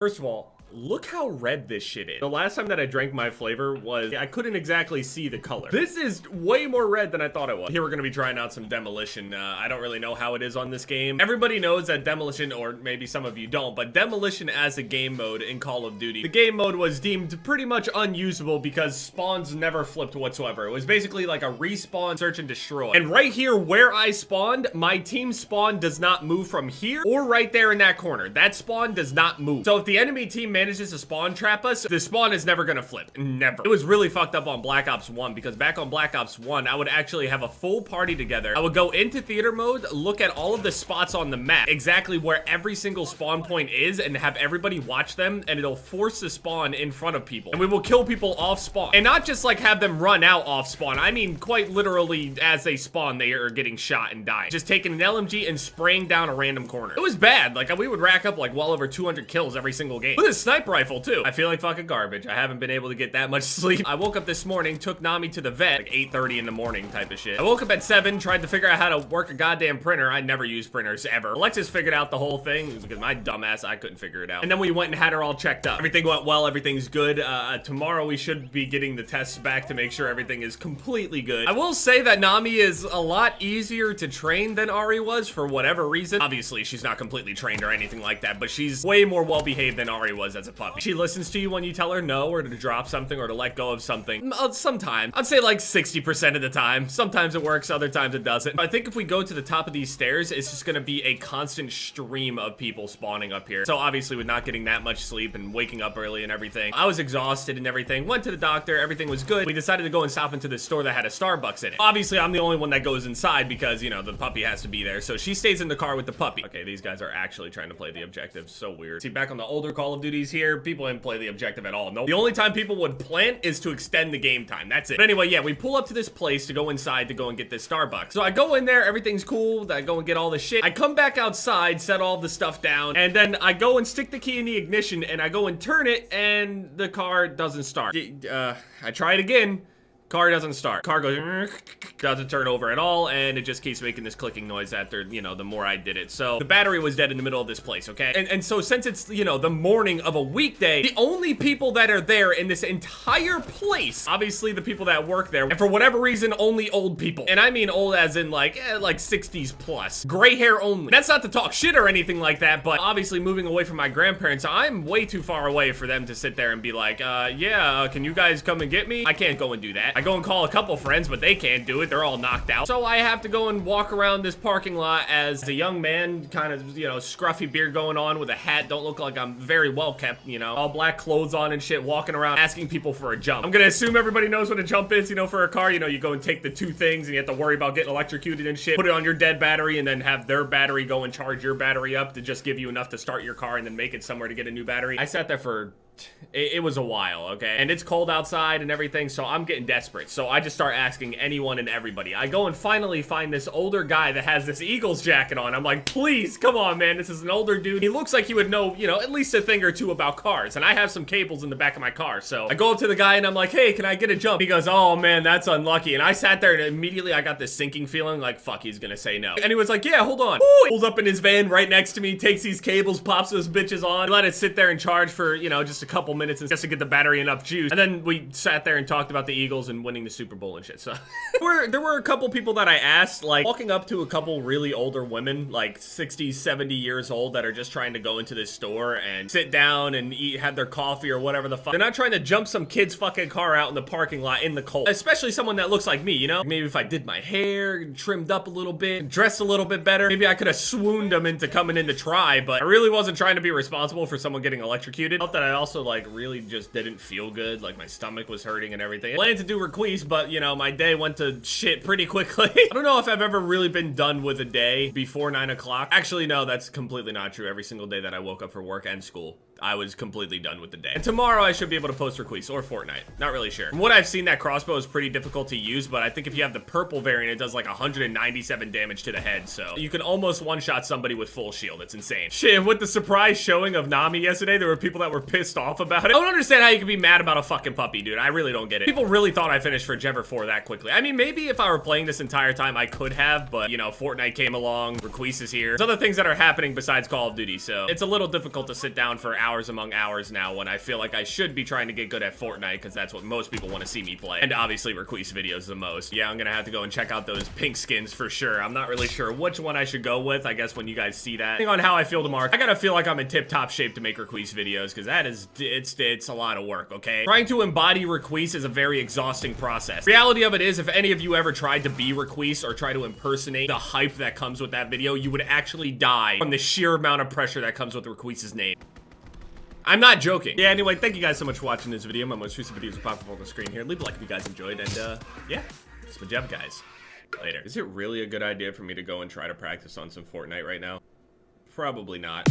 First of all, look how red this shit is. The last time that I drank my flavor was, I couldn't exactly see the color. This is way more red than I thought it was. Here we're gonna be trying out some Demolition. I don't really know how it is on this game. Everybody knows that Demolition, or maybe some of you don't, but Demolition as a game mode in Call of Duty, the game mode was deemed pretty much unusable because spawns never flipped whatsoever. It was basically like a respawn, search, and destroy. And right here where I spawned, my team spawn does not move from here or right there in that corner. That spawn does not move. So if the enemy team manages to spawn trap us, the spawn is never gonna flip. Never. It was really fucked up on Black Ops 1 because back on Black Ops 1, I would actually have a full party together. I would go into theater mode, look at all of the spots on the map, exactly where every single spawn point is, and have everybody watch them, and it'll force the spawn in front of people. And we will kill people off spawn. And not just like have them run out off spawn. I mean, quite literally, as they spawn, they are getting shot and dying. Just taking an LMG and spraying down a random corner. It was bad. Like, we would rack up like well over 200 kills every single game. With a sniper rifle too. I feel like fucking garbage. I haven't been able to get that much sleep. I woke up this morning, took Nami to the vet, like 8:30 in the morning type of shit. I woke up at 7, tried to figure out how to work a goddamn printer. I never use printers ever. Alexis figured out the whole thing because my dumbass, I couldn't figure it out. And then we went and had her all checked up. Everything went well, everything's good. Tomorrow we should be getting the tests back to make sure everything is completely good. I will say that Nami is a lot easier to train than Ari was for whatever reason. Obviously, she's not completely trained or anything like that, but she's way more well-behaved than Ari was as a puppy. She listens to you when you tell her no, or to drop something, or to let go of something. Sometimes. I'd say like 60% of the time. Sometimes it works, other times it doesn't. I think if we go to the top of these stairs, it's just gonna be a constant stream of people spawning up here. So obviously with not getting that much sleep and waking up early and everything, I was exhausted and everything. Went to the doctor, everything was good. We decided to go and stop into the store that had a Starbucks in it. Obviously, I'm the only one that goes inside because, you know, the puppy has to be there. So she stays in the car with the puppy. Okay, these guys are actually trying to play the objective. So weird. See, back on the older Call of Duties here, people didn't play the objective at all. No, the only time people would plant is to extend the game time. That's it. But anyway, yeah, we pull up to this place to go inside to go and get this Starbucks. So I go in there, everything's cool. I go and get all the shit. I come back outside, set all the stuff down, and then I go and stick the key in the ignition, and I go and turn it, and the car doesn't start. I try it again. Car doesn't start. Car goes, doesn't turn over at all, and it just keeps making this clicking noise after, you know, the more I did it. So the battery was dead in the middle of this place, okay? And so since it's, you know, the morning of a weekday, the only people that are there in this entire place, obviously the people that work there, and for whatever reason, only old people. And I mean old as in like 60s plus. Gray hair only. That's not to talk shit or anything like that, but obviously moving away from my grandparents, I'm way too far away for them to sit there and be like, can you guys come and get me? I can't go and do that. I go and call a couple friends, but they can't do it. They're all knocked out. So I have to go and walk around this parking lot as a young man, kind of, you know, scruffy beard going on with a hat. Don't look like I'm very well kept, you know, all black clothes on and shit, walking around asking people for a jump. I'm gonna assume everybody knows what a jump is, you know, for a car. You know, you go and take the two things and you have to worry about getting electrocuted and shit. Put it on your dead battery and then have their battery go and charge your battery up to just give you enough to start your car and then make it somewhere to get a new battery. I sat there for it was a while, okay? And it's cold outside and everything, so I'm getting desperate. So I just start asking anyone and everybody. I go and finally find this older guy that has this Eagles jacket on. I'm like, please, come on, man. This is an older dude. He looks like he would know, you know, at least a thing or two about cars. And I have some cables in the back of my car. So I go up to the guy and I'm like, hey, can I get a jump? He goes, oh, man, that's unlucky. And I sat there and immediately I got this sinking feeling like, fuck, he's gonna say no. And he was like, yeah, hold on. Ooh, he pulls up in his van right next to me, takes these cables, pops those bitches on, let it sit there and charge for, you know, just a couple minutes and just to get the battery enough juice. And then we sat there and talked about the Eagles and winning the Super Bowl and shit. So there were a couple people that I asked, like walking up to a couple really older women, like 60, 70 years old, that are just trying to go into this store and sit down and eat, have their coffee or whatever the fuck. They're not trying to jump some kid's fucking car out in the parking lot in the cold. Especially someone that looks like me, you know? Maybe if I did my hair, trimmed up a little bit, dressed a little bit better, maybe I could have swooned them into coming in to try, but I really wasn't trying to be responsible for someone getting electrocuted. I felt that I also like really just didn't feel good. Like my stomach was hurting and everything. I planned to do requests, but you know, my day went to shit pretty quickly. I don't know if I've ever really been done with a day before 9 o'clock. Actually, no, that's completely not true. Every single day that I woke up for work and school, I was completely done with the day. And tomorrow I should be able to post requests, or Fortnite. Not really sure. From what I've seen, that crossbow is pretty difficult to use, but I think if you have the purple variant, it does like 197 damage to the head, so you can almost one-shot somebody with full shield. It's insane. Shit, with the surprise showing of Nami yesterday, there were people that were pissed off about it. I don't understand how you can be mad about a fucking puppy, dude. I really don't get it. People really thought I finished for Jev 4 that quickly. I mean, maybe if I were playing this entire time, I could have, but, you know, Fortnite came along, requests is here. There's other things that are happening besides Call of Duty, so it's a little difficult to sit down for hours hours among hours now when I feel like I should be trying to get good at Fortnite because that's what most people want to see me play. And obviously request videos the most. Yeah, I'm gonna have to go and check out those pink skins for sure. I'm not really sure which one I should go with. I guess when you guys see that. Depending on how I feel tomorrow, I gotta feel like I'm in tip-top shape to make request videos because that is, it's a lot of work, okay? Trying to embody request is a very exhausting process. Reality of it is, if any of you ever tried to be request or try to impersonate the hype that comes with that video, you would actually die from the sheer amount of pressure that comes with request's name. I'm not joking. Yeah, anyway, thank you guys so much for watching this video. My most recent videos will pop up on the screen here. Leave a like if you guys enjoyed, and yeah, it's my Jev, guys. Later. Is it really a good idea for me to go and try to practice on some Fortnite right now? Probably not.